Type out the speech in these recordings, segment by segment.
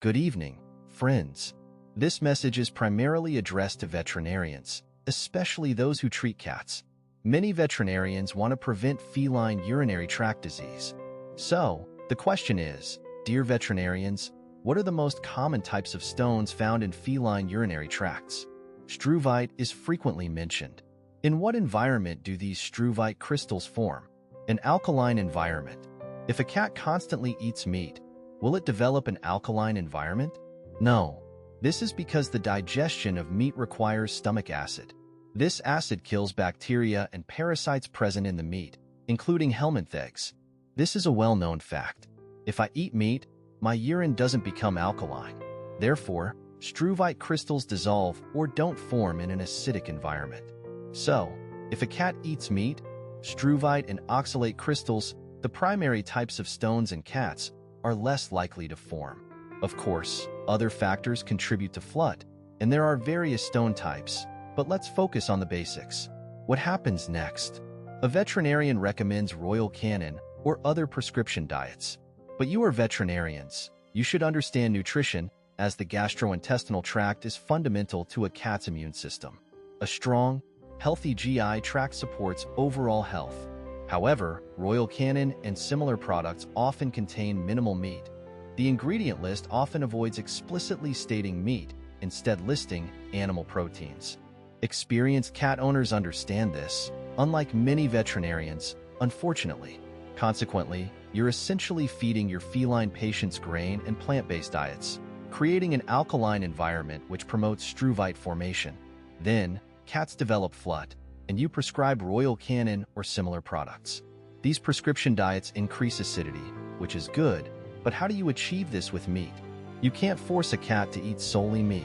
Good evening, friends. This message is primarily addressed to veterinarians, especially those who treat cats. Many veterinarians want to prevent feline urinary tract disease. So, the question is, dear veterinarians, what are the most common types of stones found in feline urinary tracts? Struvite is frequently mentioned. In what environment do these struvite crystals form? An alkaline environment. If a cat constantly eats meat, will it develop an alkaline environment? No. This is because the digestion of meat requires stomach acid. This acid kills bacteria and parasites present in the meat, including helminth eggs. This is a well-known fact. If I eat meat, my urine doesn't become alkaline. Therefore, struvite crystals dissolve or don't form in an acidic environment. So, if a cat eats meat, struvite and oxalate crystals, the primary types of stones in cats, are less likely to form. Of course, other factors contribute to FLUTD, and there are various stone types, but let's focus on the basics. What happens next? A veterinarian recommends Royal Canin or other prescription diets. But you are veterinarians. You should understand nutrition, as the gastrointestinal tract is fundamental to a cat's immune system. A strong, healthy GI tract supports overall health. However, Royal Canin and similar products often contain minimal meat. The ingredient list often avoids explicitly stating meat, instead listing animal proteins. Experienced cat owners understand this, unlike many veterinarians, unfortunately. Consequently, you're essentially feeding your feline patients grain and plant-based diets, creating an alkaline environment which promotes struvite formation. Then, cats develop FLUTD, and you prescribe Royal Canin or similar products. These prescription diets increase acidity, which is good, but how do you achieve this with meat? You can't force a cat to eat solely meat.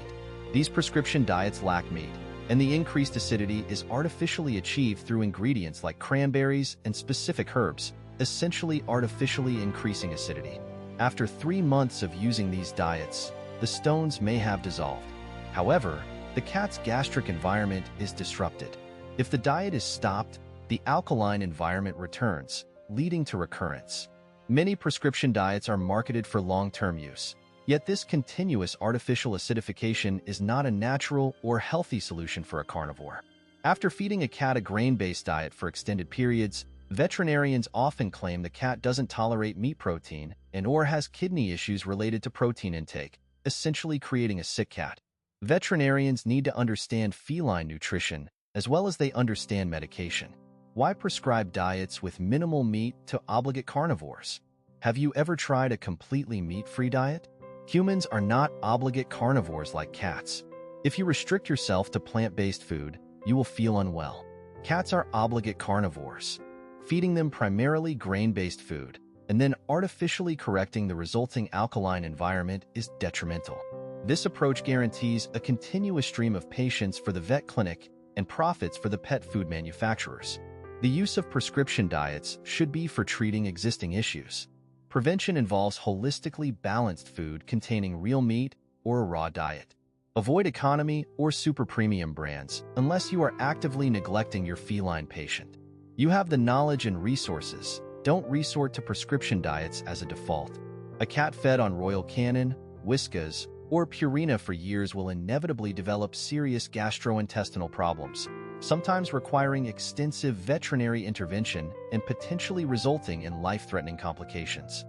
These prescription diets lack meat, and the increased acidity is artificially achieved through ingredients like cranberries and specific herbs, essentially artificially increasing acidity. After 3 months of using these diets, the stones may have dissolved. However, the cat's gastric environment is disrupted. If the diet is stopped, the alkaline environment returns, leading to recurrence. Many prescription diets are marketed for long-term use, yet this continuous artificial acidification is not a natural or healthy solution for a carnivore. After feeding a cat a grain-based diet for extended periods, veterinarians often claim the cat doesn't tolerate meat protein and/or has kidney issues related to protein intake, essentially creating a sick cat. Veterinarians need to understand feline nutrition as well as they understand medication. Why prescribe diets with minimal meat to obligate carnivores? Have you ever tried a completely meat-free diet? Humans are not obligate carnivores like cats. If you restrict yourself to plant-based food, you will feel unwell. Cats are obligate carnivores. Feeding them primarily grain-based food, and then artificially correcting the resulting alkaline environment is detrimental. This approach guarantees a continuous stream of patients for the vet clinic and profits for the pet food manufacturers. The use of prescription diets should be for treating existing issues. Prevention involves holistically balanced food containing real meat or a raw diet. Avoid economy or super premium brands unless you are actively neglecting your feline patient. You have the knowledge and resources. Don't resort to prescription diets as a default. A cat fed on Royal Canin, Whiskas, or Purina for years will inevitably develop serious gastrointestinal problems, sometimes requiring extensive veterinary intervention and potentially resulting in life-threatening complications.